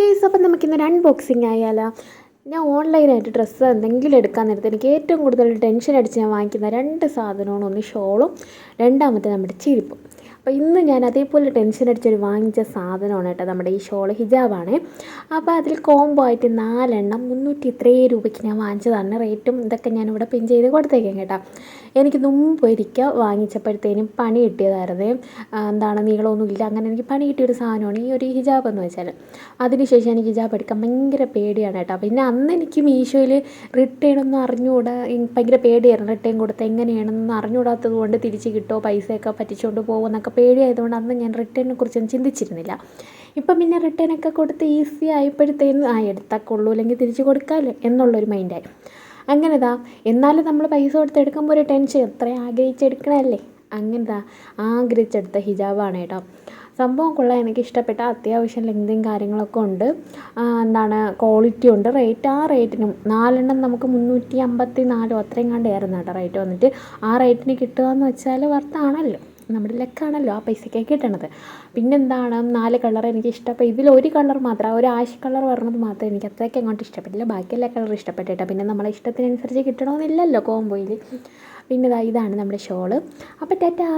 Guys, അപ്പം നമുക്കിന്നൊരു unboxing ആയാലോ. ഞാൻ ഓൺലൈനായിട്ട് ഡ്രസ്സ് എന്തെങ്കിലും എടുക്കാൻ നേരത്തെ എനിക്ക് ഏറ്റവും കൂടുതൽ ടെൻഷൻ അടിച്ച് ഞാൻ വാങ്ങിക്കുന്ന രണ്ട് സാധനമാണ്. ഒന്ന് ഷോളും, രണ്ടാമത്തെ നമ്മുടെ ചെരുപ്പും. അപ്പോൾ ഇന്ന് ഞാൻ അതേപോലെ ടെൻഷൻ അടിച്ചൊരു വാങ്ങിച്ച സാധനമാണ് കേട്ടോ, നമ്മുടെ ഈ ഷോൾ ഹിജാബാണ്. അപ്പോൾ അതിൽ കോംബോ ആയിട്ട് 4 300 ഇത്രയും രൂപയ്ക്ക് ഞാൻ വാങ്ങിച്ചതാണ്. റേറ്റും ഇതൊക്കെ ഞാനിവിടെ പിൻ ചെയ്ത് കൊടുത്തേക്കാം കേട്ടോ. എനിക്ക് മുമ്പ് ഒരിക്കൽ വാങ്ങിച്ചപ്പോഴത്തേനും പണി കിട്ടിയതായിരുന്നു. നീളമൊന്നുമില്ല, അങ്ങനെ എനിക്ക് പണി കിട്ടിയൊരു സാധനമാണ് ഈ ഒരു ഹിജാബ് എന്ന് വെച്ചാൽ. അതിനുശേഷം എനിക്ക് ഹിജാബ് എടുക്കാൻ ഭയങ്കര പേടിയാണ് കേട്ടോ. പിന്നെ അന്ന് എനിക്ക് മീഷോയിൽ റിട്ടേൺ ഒന്നും അറിഞ്ഞുകൂടാ, ഭയങ്കര പേടിയായിരുന്നു. റിട്ടേൺ കൊടുത്ത് എങ്ങനെയാണെന്നൊന്നും അറിഞ്ഞുകൂടാത്തത് കൊണ്ട് തിരിച്ച് കിട്ടുമോ, പൈസയൊക്കെ പറ്റിച്ചുകൊണ്ട് പോകുമെന്നൊക്കെ പേടിയായതുകൊണ്ട് അന്ന് ഞാൻ റിട്ടേണിനെ കുറിച്ചൊന്നും ചിന്തിച്ചിരുന്നില്ല. ഇപ്പം പിന്നെ റിട്ടേണൊക്കെ കൊടുത്ത് ഈസി ആയപ്പോഴത്തേനും എടുത്താൽ കൊള്ളൂ, അല്ലെങ്കിൽ തിരിച്ച് കൊടുക്കാമല്ലോ എന്നുള്ളൊരു മൈൻഡായി. എന്നാലും നമ്മൾ പൈസ കൊടുത്ത് എടുക്കുമ്പോൾ ഒരു ടെൻഷൻ, എത്ര ആഗ്രഹിച്ചെടുക്കണമല്ലേ. ആഗ്രഹിച്ചെടുത്ത ഹിജാബാണ് കേട്ടോ. സംഭവം കൊള്ളാം, എനിക്ക് ഇഷ്ടപ്പെട്ട. അത്യാവശ്യം ലെങ്തും കാര്യങ്ങളൊക്കെ ഉണ്ട്, ക്വാളിറ്റി ഉണ്ട്. ആ റേറ്റിനും 4 നമുക്ക് 354 അത്രയും കണ്ടായിരുന്നു കേട്ടോ റേറ്റ് വന്നിട്ട്. ആ റേറ്റിന് കിട്ടുക എന്ന് വെച്ചാൽ വർത്താണല്ലോ, നമ്മുടെ ലക്കാണല്ലോ ആ പൈസയ്ക്ക് കിട്ടണത്. 4 കളർ എനിക്ക് ഇഷ്ടപ്പെട്ടു. ഇതിലൊരു കളർ മാത്രം, ഒരു ആഷ് കളർ പറഞ്ഞത് മാത്രമേ എനിക്ക് അത്രയ്ക്ക് അങ്ങോട്ട് ഇഷ്ടപ്പെട്ടില്ല. ബാക്കി എല്ലാ കളറും ഇഷ്ടപ്പെട്ടിട്ടാ. പിന്നെ നമ്മളെ ഇഷ്ടത്തിനനുസരിച്ച് കിട്ടണമെന്നില്ലല്ലോ കോംബോയിൽ. ഇതാണ് നമ്മുടെ ഷോള്. അപ്പോൾ ടാറ്റാ.